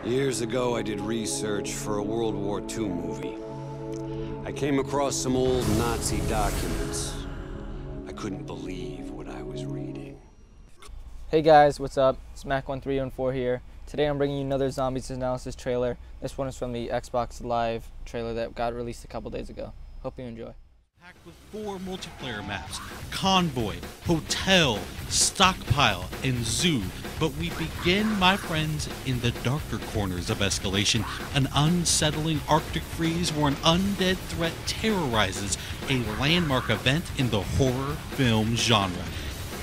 Years ago, I did research for a World War II movie. I came across some old Nazi documents. I couldn't believe what I was reading. Hey guys, what's up? It's Mac1314 here. Today I'm bringing you another Zombies Analysis trailer. This one is from the Xbox Live trailer that got released a couple days ago. Hope you enjoy. Packed with 4 multiplayer maps: Convoy, Hotel, Stockpile, and Zoo. But we begin, my friends, in the darker corners of Escalation, an unsettling Arctic freeze where an undead threat terrorizes a landmark event in the horror film genre.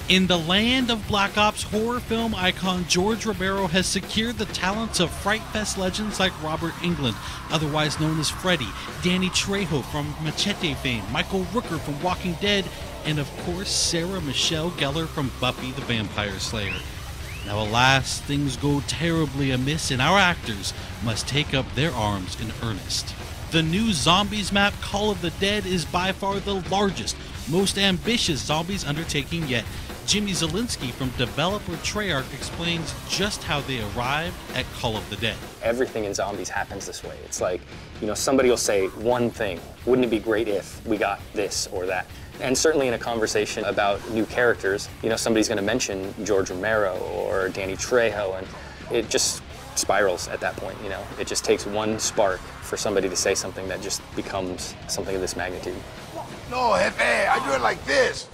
In the land of Black Ops, horror film icon George Romero has secured the talents of Fright Fest legends like Robert Englund, otherwise known as Freddy, Danny Trejo from Machete fame, Michael Rooker from Walking Dead, and of course Sarah Michelle Gellar from Buffy the Vampire Slayer. Now alas, things go terribly amiss and our actors must take up their arms in earnest. The new Zombies map, Call of the Dead, is by far the largest, most ambitious Zombies undertaking yet. Jimmy Zielinski from developer Treyarch explains just how they arrived at Call of the Dead. Everything in Zombies happens this way. It's like, somebody will say one thing. Wouldn't it be great if we got this or that? And certainly in a conversation about new characters, somebody's going to mention George Romero or Danny Trejo, and it just spirals at that point. It just takes one spark for somebody to say something that just becomes something of this magnitude. No, Jefe, I do it like this.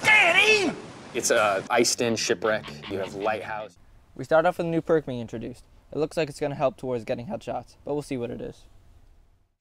Daddy! It's a iced-in shipwreck. You have Lighthouse. We start off with a new perk being introduced. It looks like it's going to help towards getting headshots, but we'll see what it is.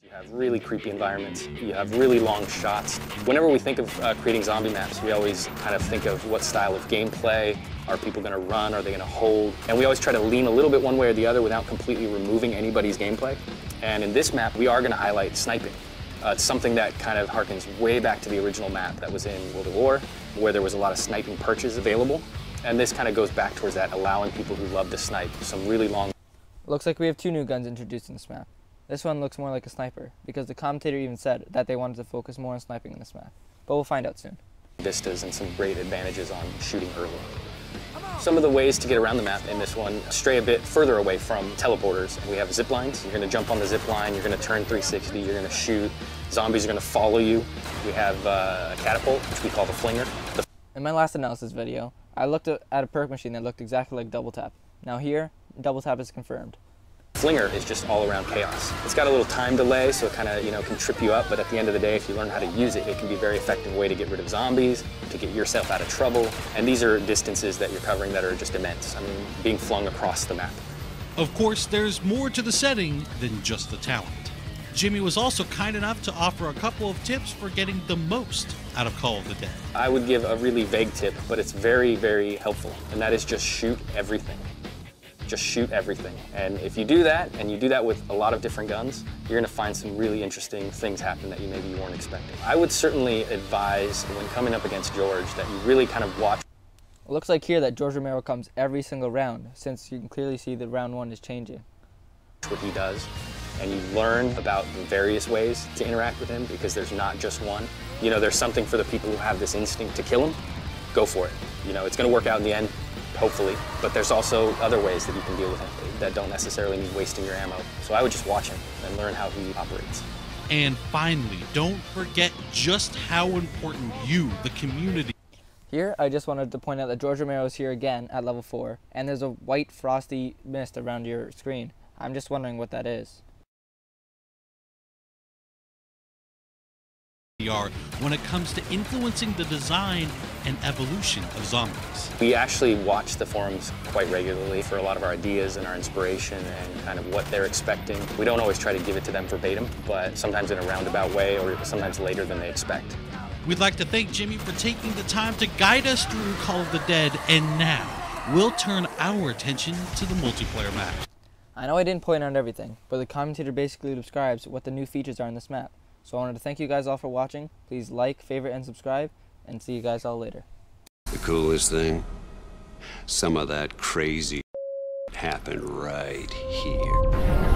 You have really creepy environments. You have really long shots. Whenever we think of creating zombie maps, we always kind of think of what style of gameplay. Are people going to run? Are they going to hold? And we always try to lean a little bit one way or the other without completely removing anybody's gameplay. And in this map, we are going to highlight sniping. It's something that kind of harkens way back to the original map that was in World at War, where there was a lot of sniping perches available. And this kind of goes back towards that, allowing people who love to snipe some really long... Looks like we have 2 new guns introduced in this map. This one looks more like a sniper, because the commentator even said that they wanted to focus more on sniping in this map. But we'll find out soon. Vistas and some great advantages on shooting early. Some of the ways to get around the map in this one stray a bit further away from teleporters. We have zip lines. You're going to jump on the zip line, you're going to turn 360, you're going to shoot. Zombies are going to follow you. We have a catapult, which we call the flinger. In my last analysis video, I looked at a perk machine that looked exactly like double tap. Now here, double tap is confirmed. Flinger is just all around chaos. It's got a little time delay, so it kind of, can trip you up, but at the end of the day, if you learn how to use it, it can be a very effective way to get rid of zombies, to get yourself out of trouble. And these are distances that you're covering that are just immense. I mean, being flung across the map. Of course, there's more to the setting than just the talent. Jimmy was also kind enough to offer a couple of tips for getting the most out of Call of the Dead. I would give a really vague tip, but it's very, very helpful, and that is just shoot everything. Just shoot everything. And if you do that, and you do that with a lot of different guns, you're going to find some really interesting things happen that maybe you weren't expecting. I would certainly advise, when coming up against George, that you really kind of watch. It looks like here that George Romero comes every single round, since you can clearly see that round 1 is changing. What he does, and you learn about the various ways to interact with him, because there's not just one. There's something for the people who have this instinct to kill him. Go for it. It's going to work out in the end. Hopefully, but there's also other ways that you can deal with him that don't necessarily mean wasting your ammo. So I would just watch him and learn how he operates. And finally, don't forget just how important you, the community. Here, I just wanted to point out that George Romero is here again at level 4, and there's a white frosty mist around your screen. I'm just wondering what that is. When it comes to influencing the design and evolution of zombies. We actually watch the forums quite regularly for a lot of our ideas and our inspiration and kind of what they're expecting. We don't always try to give it to them verbatim, but sometimes in a roundabout way or sometimes later than they expect. We'd like to thank Jimmy for taking the time to guide us through Call of the Dead, and now we'll turn our attention to the multiplayer map. I know I didn't point out everything, but the commentator basically describes what the new features are in this map. So I wanted to thank you guys all for watching. Please like, favorite, and subscribe, and see you guys all later. The coolest thing? Some of that crazy happened right here.